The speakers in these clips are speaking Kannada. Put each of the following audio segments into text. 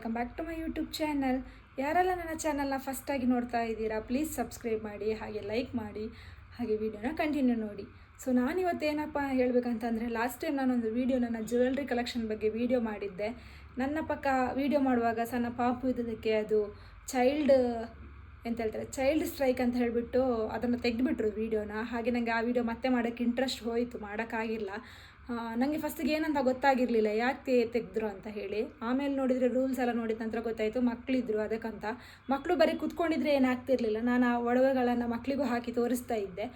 Welcome back to my YouTube channel. ಯಾರೆಲ್ಲ ನನ್ನ ಚಾನಲ್ನ ಫಸ್ಟಾಗಿ ನೋಡ್ತಾ ಇದ್ದೀರಾ, ಪ್ಲೀಸ್ ಸಬ್ಸ್ಕ್ರೈಬ್ ಮಾಡಿ, ಹಾಗೆ ಲೈಕ್ ಮಾಡಿ, ಹಾಗೆ ವಿಡಿಯೋನ ಕಂಟಿನ್ಯೂ ನೋಡಿ. ಸೊ ನಾನಿವತ್ತು ಏನಪ್ಪ ಹೇಳಬೇಕಂತಂದರೆ, ಲಾಸ್ಟ್ ಟೈಮ್ ನಾನೊಂದು ನನ್ನ ಜ್ಯುವೆಲ್ರಿ ಕಲೆಕ್ಷನ್ ಬಗ್ಗೆ ವಿಡಿಯೋ ಮಾಡಿದ್ದೆ. ನನ್ನ ಪಕ್ಕ ವಿಡಿಯೋ ಮಾಡುವಾಗ ಸಣ್ಣ ಪಾಪು ಇದ್ದದಕ್ಕೆ ಅದು ಚೈಲ್ಡ್ ಸ್ಟ್ರೈಕ್ ಅಂತ ಹೇಳಿಬಿಟ್ಟು ಅದನ್ನು ತೆಗೆದುಬಿಟ್ರು ವೀಡಿಯೋನ. ಹಾಗೆ ನನಗೆ ಆ ವಿಡಿಯೋ ಮತ್ತೆ ಮಾಡೋಕ್ಕೆ ಇಂಟ್ರೆಸ್ಟ್ ಹೋಯಿತು, ಮಾಡೋಕ್ಕಾಗಿಲ್ಲ. ನನಗೆ ಫಸ್ಟಿಗೆ ಏನಂತ ಗೊತ್ತಾಗಿರಲಿಲ್ಲ ಯಾಕೆ ತೆಗೆದ್ರು ಅಂತ ಹೇಳಿ. ಆಮೇಲೆ ನೋಡಿದರೆ ರೂಲ್ಸ್ ಎಲ್ಲ ನೋಡಿದ ನಂತರ ಗೊತ್ತಾಯಿತು, ಮಕ್ಕಳಿದ್ರು ಅದಕ್ಕಂತ. ಮಕ್ಕಳು ಬರೀ ಕೂತ್ಕೊಂಡಿದ್ರೆ ಏನಾಗ್ತಿರ್ಲಿಲ್ಲ, ನಾನು ಆ ಒಡವೆಗಳನ್ನು ಮಕ್ಕಳಿಗೂ ಹಾಕಿ ತೋರಿಸ್ತಾ ಇದ್ದೆ.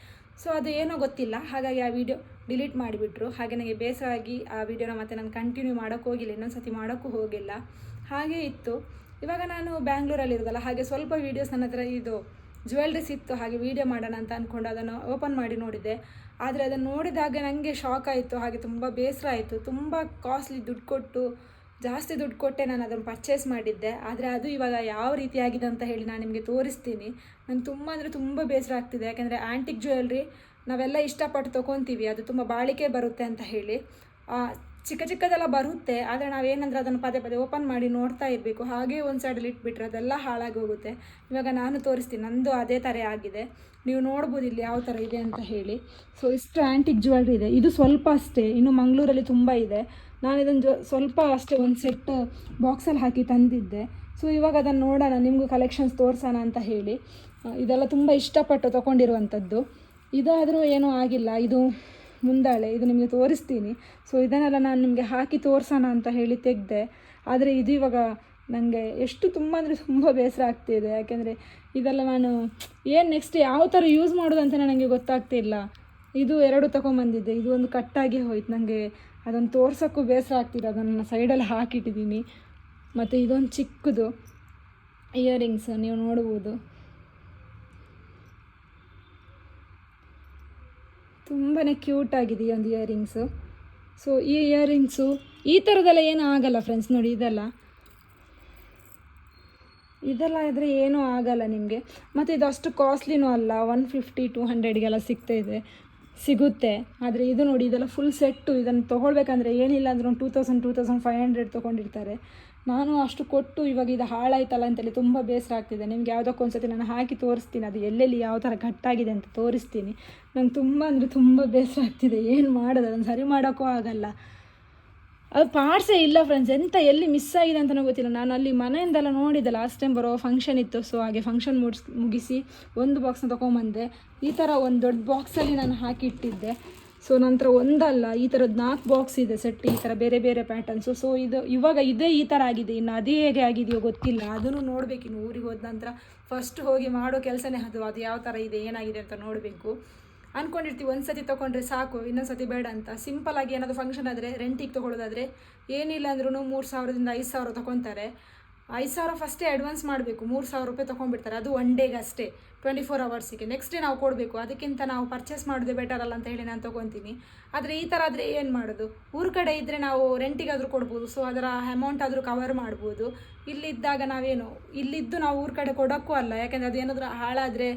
ಸೊ ಅದು ಏನೋ ಗೊತ್ತಿಲ್ಲ, ಹಾಗಾಗಿ ಆ ವಿಡಿಯೋ ಡಿಲೀಟ್ ಮಾಡಿಬಿಟ್ರು. ಹಾಗೆ ನನಗೆ ಬೇಸರ ಆಗಿ ಆ ವಿಡಿಯೋನ ಮತ್ತೆ ನಾನು ಕಂಟಿನ್ಯೂ ಮಾಡೋಕ್ಕೆ ಹೋಗಿಲ್ಲ, ಇನ್ನೊಂದು ಸತಿ ಮಾಡೋಕ್ಕೂ ಹೋಗಿಲ್ಲ. ಹಾಗೇ ಇತ್ತು. ಇವಾಗ ನಾನು ಬ್ಯಾಂಗ್ಳೂರಲ್ಲಿರೋದಲ್ಲ, ಹಾಗೆ ಸ್ವಲ್ಪ ವೀಡಿಯೋಸ್ ನನ್ನ ಹತ್ರ ಇದು ಜ್ಯುವೆಲ್ರೀಸ್ ಇತ್ತು, ಹಾಗೆ ವೀಡಿಯೋ ಮಾಡೋಣ ಅಂತ ಅಂದ್ಕೊಂಡು ಅದನ್ನು ಓಪನ್ ಮಾಡಿ ನೋಡಿದ್ದೆ. ಆದರೆ ಅದನ್ನು ನೋಡಿದಾಗ ನನಗೆ ಶಾಕ್ ಆಯಿತು, ಹಾಗೆ ತುಂಬ ಬೇಸರ ಆಯಿತು. ತುಂಬ ಕಾಸ್ಟ್ಲಿ ಜಾಸ್ತಿ ದುಡ್ಡು ಕೊಟ್ಟೆ ನಾನು ಅದನ್ನು ಪರ್ಚೇಸ್ ಮಾಡಿದ್ದೆ. ಆದರೆ ಅದು ಇವಾಗ ಯಾವ ರೀತಿಯಾಗಿದೆ ಅಂತ ಹೇಳಿ ನಾನು ನಿಮಗೆ ತೋರಿಸ್ತೀನಿ. ನಂಗೆ ತುಂಬ ಅಂದರೆ ತುಂಬ ಬೇಸರ ಆಗ್ತಿದೆ, ಯಾಕೆಂದರೆ ಆ್ಯಂಟಿಕ್ ಜ್ಯುವೆಲ್ರಿ ನಾವೆಲ್ಲ ಇಷ್ಟಪಟ್ಟು ತೊಗೊತೀವಿ, ಅದು ತುಂಬ ಬಾಳಿಕೆ ಬರುತ್ತೆ ಅಂತ ಹೇಳಿ. ಚಿಕ್ಕದೆಲ್ಲ ಬರುತ್ತೆ, ಆದರೆ ನಾವೇನಂದ್ರೆ ಅದನ್ನು ಪದೇ ಓಪನ್ ಮಾಡಿ ನೋಡ್ತಾ ಇರಬೇಕು. ಹಾಗೆ ಒಂದು ಸೈಡಲ್ಲಿ ಇಟ್ಬಿಟ್ರೆ ಅದೆಲ್ಲ ಹಾಳಾಗಿ ಹೋಗುತ್ತೆ. ಇವಾಗ ನಾನು ತೋರಿಸ್ತೀನಿ, ನಂದು ಅದೇ ಥರ ಆಗಿದೆ. ನೀವು ನೋಡ್ಬೋದು ಇಲ್ಲಿ ಯಾವ ಥರ ಇದೆ ಅಂತ ಹೇಳಿ. ಸೊ ಇಷ್ಟು ಆ್ಯಂಟಿಕ್ ಜ್ಯುವೆಲ್ರಿ ಇದೆ. ಇದು ಸ್ವಲ್ಪ ಅಷ್ಟೇ, ಇನ್ನು ಮಂಗಳೂರಲ್ಲಿ ತುಂಬ ಇದೆ. ನಾನು ಇದನ್ನು ಸ್ವಲ್ಪ ಅಷ್ಟೇ ಒಂದು ಸೆಟ್ ಬಾಕ್ಸಲ್ಲಿ ಹಾಕಿ ತಂದಿದ್ದೆ. ಸೊ ಇವಾಗ ಅದನ್ನು ನೋಡೋಣ, ನಿಮಗೂ ಕಲೆಕ್ಷನ್ಸ್ ತೋರಿಸೋಣ ಅಂತ ಹೇಳಿ. ಇದೆಲ್ಲ ತುಂಬ ಇಷ್ಟಪಟ್ಟು ತೊಗೊಂಡಿರುವಂಥದ್ದು. ಇದಾದರೂ ಏನೂ ಆಗಿಲ್ಲ, ಇದು ಮುಂದಾಳೆ, ಇದು ನಿಮಗೆ ತೋರಿಸ್ತೀನಿ. ಸೊ ಇದನ್ನೆಲ್ಲ ನಾನು ನಿಮಗೆ ಹಾಕಿ ತೋರಿಸೋಣ ಅಂತ ಹೇಳಿ ತೆಗೆದೆ. ಆದರೆ ಇದು ಇವಾಗ ನನಗೆ ತುಂಬ ಅಂದರೆ ತುಂಬ ಬೇಸರ ಆಗ್ತಿದೆ, ಯಾಕೆಂದರೆ ಇದೆಲ್ಲ ನಾನು ಏನು ನೆಕ್ಸ್ಟ್ ಯಾವ ಥರ ಯೂಸ್ ಮಾಡೋದಂತ ನನಗೆ ಗೊತ್ತಾಗ್ತಿಲ್ಲ. ಇದು 2 ತೊಗೊಂಬಂದಿದ್ದೆ, ಇದು ಒಂದು ಕಟ್ಟಾಗಿ ಹೋಯ್ತು. ನನಗೆ ಅದನ್ನು ತೋರ್ಸೋಕ್ಕೂ ಬೇಸರ ಆಗ್ತಿದೆ, ಅದನ್ನು ಸೈಡಲ್ಲಿ ಹಾಕಿಟ್ಟಿದ್ದೀನಿ. ಮತ್ತು ಇದೊಂದು ಚಿಕ್ಕದು ಇಯರಿಂಗ್ಸ್ ನೀವು ನೋಡ್ಬೋದು, ತುಂಬಾ ಕ್ಯೂಟಾಗಿದೆ ಈ ಒಂದು ಇಯರಿಂಗ್ಸು. ಸೊ ಈ ಇಯರಿಂಗ್ಸು ಈ ಥರದ್ದೆಲ್ಲ ಏನೂ ಆಗಲ್ಲ ಫ್ರೆಂಡ್ಸ್. ನೋಡಿ ಇದೆಲ್ಲ ಇದ್ದರೆ ಏನೂ ಆಗಲ್ಲ ನಿಮಗೆ. ಮತ್ತು ಇದು ಅಷ್ಟು ಕಾಸ್ಟ್ಲಿನೂ ಅಲ್ಲ, 150-200ಗೆಲ್ಲ ಸಿಗುತ್ತೆ. ಆದರೆ ಇದು ನೋಡಿ, ಇದೆಲ್ಲ ಫುಲ್ ಸೆಟ್ಟು. ಇದನ್ನು ತೊಗೊಳ್ಬೇಕಂದ್ರೆ ಏನಿಲ್ಲ ಅಂದರೆ ಒಂದು 2000-2500 ತೊಗೊಂಡಿರ್ತಾರೆ. ನಾನು ಅಷ್ಟು ಕೊಟ್ಟು ಇವಾಗ ಇದು ಹಾಳಾಯ್ತಲ್ಲ ಅಂತೇಳಿ ತುಂಬ ಬೇಸರ ಆಗ್ತಿದೆ. ನಿಮ್ಗೆ ಯಾವುದಕ್ಕೊಂದ್ಸತಿ ನಾನು ಹಾಕಿ ತೋರಿಸ್ತೀನಿ, ಅದು ಎಲ್ಲೆಲ್ಲಿ ಯಾವ ಥರ ಗಟ್ಟಾಗಿದೆ ಅಂತ ತೋರಿಸ್ತೀನಿ. ನಂಗೆ ತುಂಬ ಅಂದರೆ ತುಂಬ ಬೇಸರ ಆಗ್ತಿದೆ, ಏನು ಮಾಡೋದು, ಅದನ್ನು ಸರಿ ಮಾಡೋಕ್ಕೂ ಆಗಲ್ಲ. ಅದು ಪಾರ್ಟ್ಸೇ ಇಲ್ಲ ಫ್ರೆಂಡ್ಸ್, ಎಲ್ಲಿ ಮಿಸ್ ಆಗಿದೆ ಅಂತಲೂ ಗೊತ್ತಿಲ್ಲ. ನಾನು ಅಲ್ಲಿ ಮನೆಯಿಂದೆಲ್ಲ ನೋಡಿದ್ದೆ, ಲಾಸ್ಟ್ ಟೈಮ್ ಬರೋ ಫಂಕ್ಷನ್ ಇತ್ತು. ಸೊ ಹಾಗೆ ಫಂಕ್ಷನ್ ಮುಗಿಸಿ ಒಂದು ಬಾಕ್ಸ್ನ ತೊಗೊಂಬಂದೆ. ಈ ಥರ ಒಂದು ದೊಡ್ಡ ಬಾಕ್ಸಲ್ಲಿ ನಾನು ಹಾಕಿ ಇಟ್ಟಿದ್ದೆ. ಸೊ ನಂತರ ಒಂದಲ್ಲ, ಈ ಥರದ್ದು 4 ಬಾಕ್ಸ್ ಇದೆ ಸೆಟ್, ಈ ಥರ ಬೇರೆ ಬೇರೆ ಪ್ಯಾಟರ್ನ್ಸು. ಸೊ ಇವಾಗ ಈ ಥರ ಆಗಿದೆ. ಇನ್ನು ಅದೇ ಹೇಗೆ ಆಗಿದೆಯೋ ಗೊತ್ತಿಲ್ಲ, ಅದನ್ನು ನೋಡಬೇಕು. ಇನ್ನು ಊರಿಗೆ ಹೋದ ನಂತರ ಫಸ್ಟ್ ಹೋಗಿ ಮಾಡೋ ಕೆಲಸನೇ ಅದು ಯಾವ ಥರ ಇದೆ, ಏನಾಗಿದೆ ಅಂತ ನೋಡಬೇಕು. ಅಂದ್ಕೊಂಡಿರ್ತೀವಿ ಒಂದು ಸತಿ ತೊಗೊಂಡ್ರೆ ಸಾಕು, ಇನ್ನೊಂದು ಸತಿ ಬೇಡ ಅಂತ. ಸಿಂಪಲಾಗಿ ಏನಾದರೂ ಫಂಕ್ಷನ್ ಆದರೆ ರೆಂಟಿಗೆ ತೊಗೊಳ್ಳೋದಾದರೆ ಏನಿಲ್ಲ ಅಂದ್ರೂ 3000-5000 ತೊಗೊತಾರೆ. 5000 ಫಸ್ಟೇ ಅಡ್ವಾನ್ಸ್ ಮಾಡಬೇಕು, 3000 ರೂಪಾಯಿ ತೊಗೊಂಡ್ಬಿಡ್ತಾರೆ. ಅದು 1 ಡೇಗೆ ಅಷ್ಟೇ, 24 ಅವರ್ಸಿಗೆ. ನೆಕ್ಸ್ಟ್ ಡೇ ನಾವು ಕೊಡಬೇಕು. ಅದಕ್ಕಿಂತ ನಾವು ಪರ್ಚೇಸ್ ಮಾಡೋದೇ ಬೆಟರ್ ಅಲ್ಲ ಅಂತ ಹೇಳಿ ನಾನು ತೊಗೊತೀನಿ. ಆದರೆ ಈ ಥರ ಆದರೆ ಏನು ಮಾಡೋದು? ಊರ ಕಡೆ ಇದ್ದರೆ ನಾವು ರೆಂಟಿಗಾದರೂ ಕೊಡ್ಬೋದು, ಸೊ ಅದರ ಅಮೌಂಟ್ ಆದರೂ ಕವರ್ ಮಾಡ್ಬೋದು. ಇಲ್ಲಿದ್ದಾಗ ಇಲ್ಲಿದ್ದು ನಾವು ಊರ ಕಡೆ ಕೊಡೋಕ್ಕೂ ಅಲ್ಲ, ಯಾಕೆಂದರೆ ಅದು ಏನಾದರೂ ಹಾಳಾದರೆ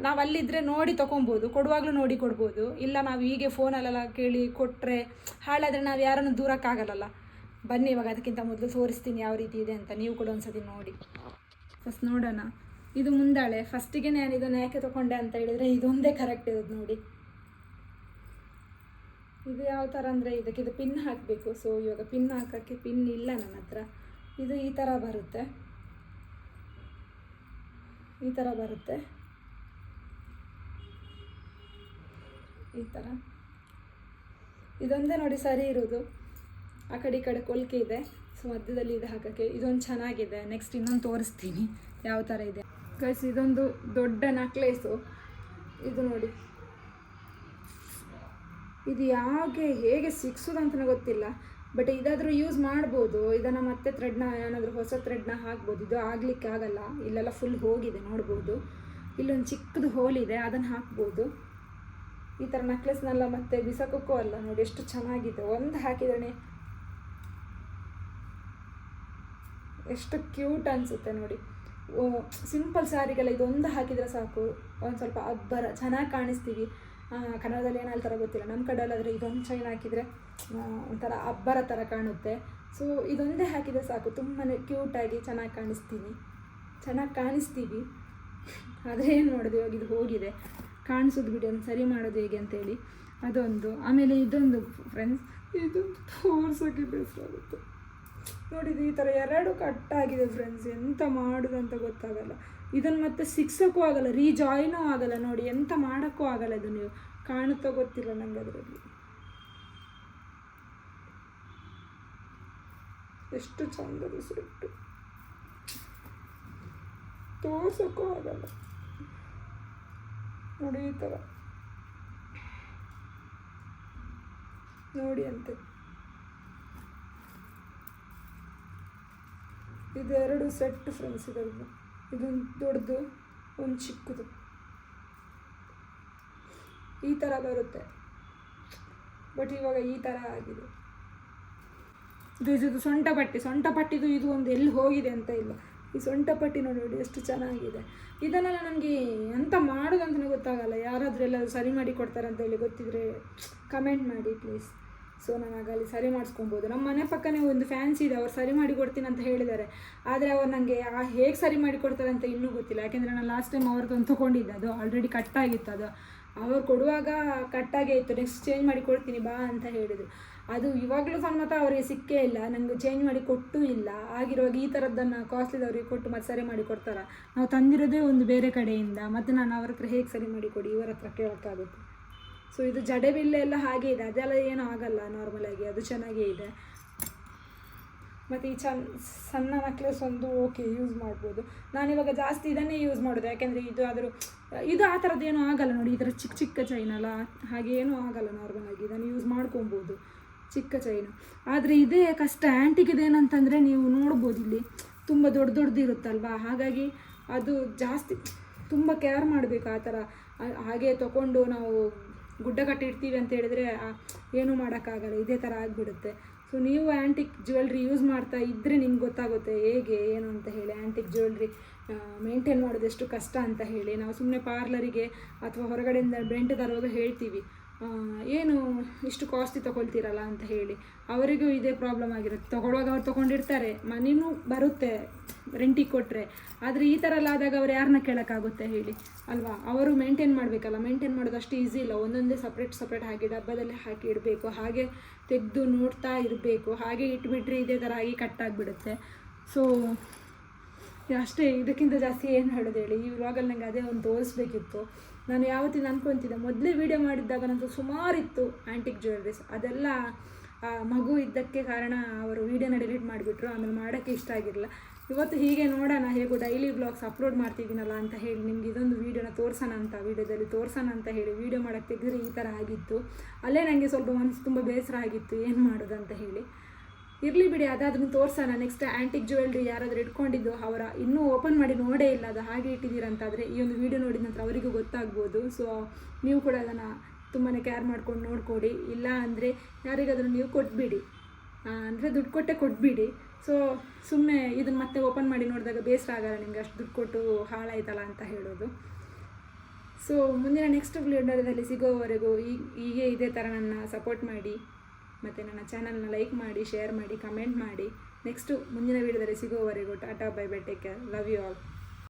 ನಾವು ಅಲ್ಲಿದ್ದರೆ ನೋಡಿ ತೊಗೊಬೋದು, ಕೊಡುವಾಗಲೂ ನೋಡಿ ಕೊಡ್ಬೋದು. ಇಲ್ಲ ನಾವು ಹೀಗೆ ಫೋನಲ್ಲೆಲ್ಲ ಕೇಳಿ ಕೊಟ್ಟರೆ ಹಾಳಾದರೆ ನಾವು ಯಾರನ್ನು ದೂರಕ್ಕಾಗಲ್ಲ. ಬನ್ನಿ ಇವಾಗ ಅದಕ್ಕಿಂತ ಮೊದಲು ತೋರಿಸ್ತೀನಿ ಯಾವ ರೀತಿ ಇದೆ ಅಂತ, ನೀವು ಕೂಡ ಒಂದ್ಸತಿ ನೋಡಿ. ಫಸ್ಟ್ ನೋಡೋಣ, ಇದು ಮುಂದಾಳೆ. ಫಸ್ಟಿಗೆ ನಾನು ಇದನ್ನು ಯಾಕೆ ತೊಗೊಂಡೆ ಅಂತ ಹೇಳಿದರೆ ಇದೊಂದೇ ಕರೆಕ್ಟ್ ಇರೋದು ನೋಡಿ. ಇದು ಯಾವ ಥರ ಅಂದರೆ ಇದು ಪಿನ್ ಹಾಕಬೇಕು. ಸೊ ಇವಾಗ ಪಿನ್ ಹಾಕೋಕ್ಕೆ ಪಿನ್ ಇಲ್ಲ ನನ್ನ ಹತ್ರ. ಇದು ಈ ಥರ ಬರುತ್ತೆ, ಈ ಥರ ಇದೊಂದೇ ನೋಡಿ ಸರಿ ಇರೋದು. ಆ ಕಡೆ ಈ ಕಡೆ ಕೊಲ್ಕೆ ಇದೆ. ಸೊ ಮಧ್ಯದಲ್ಲಿ ಇದು ಹಾಕೋಕ್ಕೆ ಇದೊಂದು ಚೆನ್ನಾಗಿದೆ. ನೆಕ್ಸ್ಟ್ ಇನ್ನೊಂದು ತೋರಿಸ್ತೀನಿ ಯಾವ ಥರ ಇದೆ ಗೈಸ್. ಇದೊಂದು ದೊಡ್ಡ ನೆಕ್ಲೇಸು. ಇದು ನೋಡಿ, ಇದು ಹೇಗೆ ಸಿಕ್ಸೋದು ಅಂತಲೂ ಗೊತ್ತಿಲ್ಲ. ಬಟ್ ಇದಾದರೂ ಯೂಸ್ ಮಾಡ್ಬೋದು. ಇದನ್ನು ಮತ್ತೆ ಏನಾದರೂ ಹೊಸ ಥ್ರೆಡ್ನ ಹಾಕ್ಬೋದು. ಇದು ಆಗಲಿಕ್ಕೆ ಆಗಲ್ಲ, ಇಲ್ಲೆಲ್ಲ ಫುಲ್ ಹೋಗಿದೆ ನೋಡ್ಬೋದು. ಇಲ್ಲೊಂದು ಚಿಕ್ಕದು ಹೋಲ್ ಇದೆ, ಅದನ್ನು ಹಾಕ್ಬೋದು. ಈ ಥರ ನೆಕ್ಲೆಸ್ನೆಲ್ಲ ಮತ್ತೆ ಬಿಸಾಕೋಕ್ಕೂ ಅಲ್ಲ. ನೋಡಿ ಎಷ್ಟು ಚೆನ್ನಾಗಿದೆ, ಒಂದು ಹಾಕಿದ್ರೆ ಎಷ್ಟು ಕ್ಯೂಟ್ ಅನಿಸುತ್ತೆ ನೋಡಿ. ಸಿಂಪಲ್ ಸ್ಯಾರಿಗೆಲ್ಲ ಇದೊಂದು ಹಾಕಿದರೆ ಸಾಕು, ಒಂದು ಸ್ವಲ್ಪ ಅಬ್ಬರ ಚೆನ್ನಾಗಿ ಕಾಣಿಸ್ತೀವಿ. ಕನ್ನಡದಲ್ಲಿ ಏನು ಹೇಳ್ತಾರೋ ಗೊತ್ತಿಲ್ಲ, ನಮ್ಮ ಕಡೆಯಲ್ಲಾದರೆ ಇದೊಂದು ಚೈನ್ ಹಾಕಿದರೆ ಒಂಥರ ಅಬ್ಬರ ಥರ ಕಾಣುತ್ತೆ. ಸೊ ಇದೊಂದೇ ಹಾಕಿದರೆ ಸಾಕು, ತುಂಬಾ ಕ್ಯೂಟಾಗಿ ಚೆನ್ನಾಗಿ ಕಾಣಿಸ್ತೀವಿ. ಆದರೆ ಏನು ಮಾಡೋದು, ಇವಾಗ ಇದು ಹೋಗಿದೆ, ಕಾಣಿಸೋದು ಬಿಡಿ, ಒಂದು ಸರಿ ಮಾಡೋದು ಹೇಗೆ ಅಂತೇಳಿ ಅದೊಂದು. ಆಮೇಲೆ ಇದೊಂದು ಫ್ರೆಂಡ್ಸ್, ಇದೊಂದು ತೋರ್ಸೋಕ್ಕೆ ಬೇಸರಾಗುತ್ತೆ. ನೋಡಿದ್ದು ಈ ಥರ 2 ಕಟ್ಟಾಗಿದೆ ಫ್ರೆಂಡ್ಸ್, ಎಂತ ಮಾಡೋದಂತ ಗೊತ್ತಾಗಲ್ಲ. ಇದನ್ನು ಮತ್ತೆ ಸಿಕ್ಸೋಕ್ಕೂ ಆಗಲ್ಲ, ರೀಜಾಯ್ನೂ ಆಗಲ್ಲ. ನೋಡಿ ಎಂತ ಮಾಡೋಕ್ಕೂ ಆಗಲ್ಲ. ಇದು ನೀವು ಕಾಣುತ್ತೋ ಗೊತ್ತಿಲ್ಲ ನನಗೆ. ಅದರಲ್ಲಿ ಎಷ್ಟು ಚಂದದ ಸೆಟ್ಟು, ತೋರ್ಸೋಕ್ಕೂ ಆಗಲ್ಲ. ನೋಡಿ ಈ ಥರ ನೋಡಿ ಅಂತೆ. ಇದು 2 ಸೆಟ್ ಫ್ರೆಂಡ್ಸ್. ಇದರದ್ದು ಇದೊಂದು ದೊಡ್ಡದು, ಒಂದು ಚಿಕ್ಕದು, ಈ ಥರ ಬರುತ್ತೆ. ಬಟ್ ಇವಾಗ ಈ ಥರ ಆಗಿದೆ. ಇದು ಸೊಂಟ ಪಟ್ಟಿದು ಇದು ಒಂದು ಎಲ್ಲಿ ಹೋಗಿದೆ ಅಂತ ಇಲ್ಲ. ಈ ಸೊಂಟ ಪಟ್ಟಿ ನೋಡಿ ಎಷ್ಟು ಚೆನ್ನಾಗಿದೆ. ಇದನ್ನೆಲ್ಲ ನನಗೆ ಎಂತ ಮಾಡೋದಂತಲೇ ಗೊತ್ತಾಗಲ್ಲ. ಯಾರಾದರೂ ಎಲ್ಲ ಸರಿ ಮಾಡಿ ಕೊಡ್ತಾರೆ ಅಂತ ಹೇಳಿ ಗೊತ್ತಿದ್ರೆ ಕಮೆಂಟ್ ಮಾಡಿ ಪ್ಲೀಸ್. ಸೊ ನಾನು ಅಲ್ಲಿ ಸರಿ ಮಾಡಿಸ್ಕೊಬೋದು. ನಮ್ಮ ಮನೆ ಪಕ್ಕನೇ ಒಂದು ಫ್ಯಾನ್ಸಿ ಇದೆ, ಅವ್ರು ಸರಿ ಮಾಡಿ ಕೊಡ್ತೀನಿ ಅಂತ ಹೇಳಿದ್ದಾರೆ. ಆದರೆ ಅವ್ರು ನನಗೆ ಹೇಗೆ ಸರಿ ಮಾಡಿ ಕೊಡ್ತಾರೆ ಅಂತ ಇನ್ನೂ ಗೊತ್ತಿಲ್ಲ. ಯಾಕೆಂದರೆ ನಾನು ಲಾಸ್ಟ್ ಟೈಮ್ ಅವ್ರದ್ದೊಂದು ತೊಗೊಂಡಿದ್ದೆ, ಅದು ಆಲ್ರೆಡಿ ಕಟ್ಟಾಗಿತ್ತು. ಅದು ಅವ್ರು ಕೊಡುವಾಗ ಕಟ್ಟಾಗೇ ಇತ್ತು. ನೆಕ್ಸ್ಟ್ ಚೇಂಜ್ ಮಾಡಿ ಕೊಡ್ತೀನಿ ಬಾ ಅಂತ ಹೇಳಿದರು. ಅದು ಇವಾಗಲೂ ಸಮೇತ ಅವರಿಗೆ ಸಿಕ್ಕೇ ಇಲ್ಲ, ನನಗೆ ಚೇಂಜ್ ಮಾಡಿ ಕೊಟ್ಟೂ ಇಲ್ಲ. ಆಗಿರುವಾಗ ಈ ಥರದ್ದನ್ನು ಕಾಸ್ಟ್ಲಿದವ್ರಿಗೆ ಕೊಟ್ಟು ಮತ್ತೆ ಸರಿ ಮಾಡಿ ಕೊಡ್ತಾರೆ. ನಾವು ತಂದಿರೋದೇ ಒಂದು ಬೇರೆ ಕಡೆಯಿಂದ, ಮತ್ತು ನಾನು ಅವ್ರ ಹತ್ರ ಹೇಗೆ ಸರಿ ಮಾಡಿ ಕೊಡಿ, ಇವರ ಹತ್ರ ಕೇಳೋಕ್ಕಾಗುತ್ತೆ. ಸೊ ಇದು ಜಡೆ ಬಿಲ್ಲೆ ಎಲ್ಲ ಹಾಗೆ ಇದೆ, ಅದೆಲ್ಲ ಏನೂ ಆಗಲ್ಲ, ನಾರ್ಮಲಾಗಿ ಅದು ಚೆನ್ನಾಗೇ ಇದೆ. ಮತ್ತು ಈ ಸಣ್ಣ ನೆಕ್ಲೆಸ್ ಒಂದು ಓಕೆ ಯೂಸ್ ಮಾಡ್ಬೋದು. ನಾನಿವಾಗ ಜಾಸ್ತಿ ಇದನ್ನೇ ಯೂಸ್ ಮಾಡೋದು, ಯಾಕೆಂದರೆ ಇದು ಆ ಥರದ್ದು ಏನೂ ಆಗಲ್ಲ. ನೋಡಿ ಈ ಥರ ಚಿಕ್ಕ ಚೈನಲ್ಲ, ಹಾಗೆ ಏನೂ ಆಗಲ್ಲ. ನಾರ್ಮಲಾಗಿ ಇದನ್ನು ಯೂಸ್ ಮಾಡ್ಕೊಬೋದು, ಚಿಕ್ಕ ಚೈನು. ಆದರೆ ಇದೇ ಕಷ್ಟ. ಆ್ಯಂಟಿಗಿದೇನಂತಂದರೆ ನೀವು ನೋಡ್ಬೋದು, ಇಲ್ಲಿ ತುಂಬ ದೊಡ್ಡದು ಇರುತ್ತಲ್ವ, ಹಾಗಾಗಿ ಅದು ಜಾಸ್ತಿ ತುಂಬ ಕೇರ್ ಮಾಡಬೇಕು. ಆ ಥರ ಹಾಗೆ ತೊಗೊಂಡು ನಾವು ಗುಡ್ಡ ಕಟ್ಟಿಡ್ತೀವಿ ಅಂತ ಹೇಳಿದರೆ ಏನೂ ಮಾಡೋಕ್ಕಾಗಲ್ಲ, ಇದೇ ಥರ ಆಗಿಬಿಡುತ್ತೆ. ಸೊ ನೀವು ಆ್ಯಂಟಿಕ್ ಜ್ಯುವೆಲ್ರಿ ಯೂಸ್ ಮಾಡ್ತಾ ಇದ್ದರೆ ನಿಮ್ಗೆ ಗೊತ್ತಾಗುತ್ತೆ ಹೇಗೆ ಏನು ಅಂತ ಹೇಳಿ. ಆ್ಯಂಟಿಕ್ ಜ್ಯುವೆಲ್ರಿ ಮೇಂಟೈನ್ ಮಾಡೋದು ಎಷ್ಟು ಕಷ್ಟ ಅಂತ ಹೇಳಿ. ನಾವು ಸುಮ್ಮನೆ ಪಾರ್ಲರಿಗೆ ಅಥವಾ ಹೊರಗಡೆಯಿಂದ ಬೆಂಟ್ ತರುವಾಗ ಹೇಳ್ತೀವಿ, ಏನು ಇಷ್ಟು ಕಾಸ್ಟ್ಲಿ ತೊಗೊಳ್ತೀರಲ್ಲ ಅಂತ ಹೇಳಿ. ಅವರಿಗೂ ಇದೇ ಪ್ರಾಬ್ಲಮ್ ಆಗಿರುತ್ತೆ. ತೊಗೊಳ್ಳುವಾಗ ಅವ್ರು ತೊಗೊಂಡಿರ್ತಾರೆ, ಮನೆಯೂ ಬರುತ್ತೆ ರೆಂಟಿಗೆ ಕೊಟ್ಟರೆ. ಆದರೆ ಈ ಥರ ಎಲ್ಲ ಆದಾಗ ಅವ್ರು ಯಾರನ್ನ ಕೇಳೋಕ್ಕಾಗುತ್ತೆ ಹೇಳಿ ಅಲ್ವಾ. ಅವರು ಮೇಂಟೈನ್ ಮಾಡಬೇಕಲ್ಲ. ಮೇಂಟೈನ್ ಮಾಡೋದು ಅಷ್ಟು ಈಸಿ ಇಲ್ಲ. ಒಂದೊಂದೇ ಸಪ್ರೇಟ್ ಹಾಕಿ ಡಬ್ಬದಲ್ಲಿ ಹಾಕಿ ಇಡಬೇಕು, ಹಾಗೆ ತೆಗೆದು ನೋಡ್ತಾ ಇರಬೇಕು. ಹಾಗೆ ಇಟ್ಬಿಟ್ರೆ ಇದೇ ಥರ ಆಗಿ ಕಟ್ಟಾಗಿಬಿಡುತ್ತೆ. ಸೊ ಅಷ್ಟೇ, ಇದಕ್ಕಿಂತ ಜಾಸ್ತಿ ಏನು ಹೇಳೋದು ಹೇಳಿ. ಈ ವ್ಲಾಗಲ್ಲಿ ನನಗೆ ಅದೇ ಒಂದು ತೋರಿಸ್ಬೇಕಿತ್ತು. ನಾನು ಯಾವತ್ತಿನ ಅಂದ್ಕೊತಿದ್ದೆ, ಮೊದಲೇ ವೀಡಿಯೋ ಮಾಡಿದ್ದಾಗ ನಂದು ಸುಮಾರಿತ್ತು ಆ್ಯಂಟಿಕ್ ಜ್ಯುವೆಲ್ರೀಸ್. ಅದೆಲ್ಲ ಮಗು ಇದ್ದಕ್ಕೆ ಕಾರಣ ಅವರು ವೀಡಿಯೋನ ಡಿಲೀಟ್ ಮಾಡಿಬಿಟ್ರು. ಆಮೇಲೆ ಮಾಡೋಕ್ಕೆ ಇಷ್ಟ ಆಗಿರಲಿಲ್ಲ. ಇವತ್ತು ಹೀಗೆ ನೋಡೋಣ, ಹೇಗೂ ಡೈಲಿ ವ್ಲಾಗ್ಸ್ ಅಪ್ಲೋಡ್ ಮಾಡ್ತಿದ್ದೀನಲ್ಲ ಅಂತ ಹೇಳಿ ನಿಮ್ಗೆ ಇದೊಂದು ವೀಡಿಯೋನ ವೀಡಿಯೋದಲ್ಲಿ ತೋರಿಸೋಣ ಅಂತ ಹೇಳಿ ವೀಡಿಯೋ ಮಾಡೋಕ್ಕೆ ತೆಗೆದ್ರೆ ಈ ಥರ ಆಗಿತ್ತು. ಅಲ್ಲೇ ನನಗೆ ಸ್ವಲ್ಪ ಮನಸ್ಸು ತುಂಬ ಬೇಸರ ಆಗಿತ್ತು, ಏನು ಮಾಡೋದು ಅಂತ ಹೇಳಿ. ಇರಲಿ ಬಿಡಿ, ಅದಾದ್ರೂ ತೋರಿಸೋಣ. ನೆಕ್ಸ್ಟ್ ಆ್ಯಂಟಿಕ್ ಜ್ಯುವೆಲ್ರಿ ಯಾರಾದರೂ ಇಟ್ಕೊಂಡಿದ್ದು ಅವರ ಇನ್ನೂ ಓಪನ್ ಮಾಡಿ ನೋಡೇ ಇಲ್ಲ, ಅದು ಹಾಗೆ ಇಟ್ಟಿದ್ದೀರಂತಾದರೆ ಈ ಒಂದು ವೀಡಿಯೋ ನೋಡಿದ ನಂತರ ಅವರಿಗೂ ಗೊತ್ತಾಗ್ಬೋದು. ಸೊ ನೀವು ಕೂಡ ಅದನ್ನು ತುಂಬಾ ಕೇರ್ ಮಾಡ್ಕೊಂಡು ನೋಡ್ಕೊಡಿ. ಇಲ್ಲ ಅಂದರೆ ಯಾರಿಗಾದರೂ ನೀವು ಕೊಟ್ಬಿಡಿ, ಅಂದರೆ ದುಡ್ಡು ಕೊಟ್ಟೆ ಕೊಟ್ಬಿಡಿ. ಸೊ ಸುಮ್ಮನೆ ಇದನ್ನು ಮತ್ತೆ ಓಪನ್ ಮಾಡಿ ನೋಡಿದಾಗ ಬೇಸರ ಆಗಲ್ಲ ನಿಮಗೆ, ಅಷ್ಟು ದುಡ್ಡು ಕೊಟ್ಟು ಹಾಳಾಯ್ತಲ್ಲ ಅಂತ ಹೇಳೋದು. ಸೊ ಮುಂದಿನ ನೆಕ್ಸ್ಟ್ ವಿಡಿಯೋದಲ್ಲಿ ಸಿಗೋವರೆಗೂ ಹೀಗೆ ಇದೇ ಥರ ನನ್ನ ಸಪೋರ್ಟ್ ಮಾಡಿ, ಮತ್ತು ನನ್ನ ಚಾನಲ್ನ ಲೈಕ್ ಮಾಡಿ, ಶೇರ್ ಮಾಡಿ, ಕಮೆಂಟ್ ಮಾಡಿ. ನೆಕ್ಸ್ಟು ಮುಂದಿನ ವೀಡಿಯೋದಲ್ಲಿ ಸಿಗೋವರೆಗೂ tata bye bye, take care, love you all.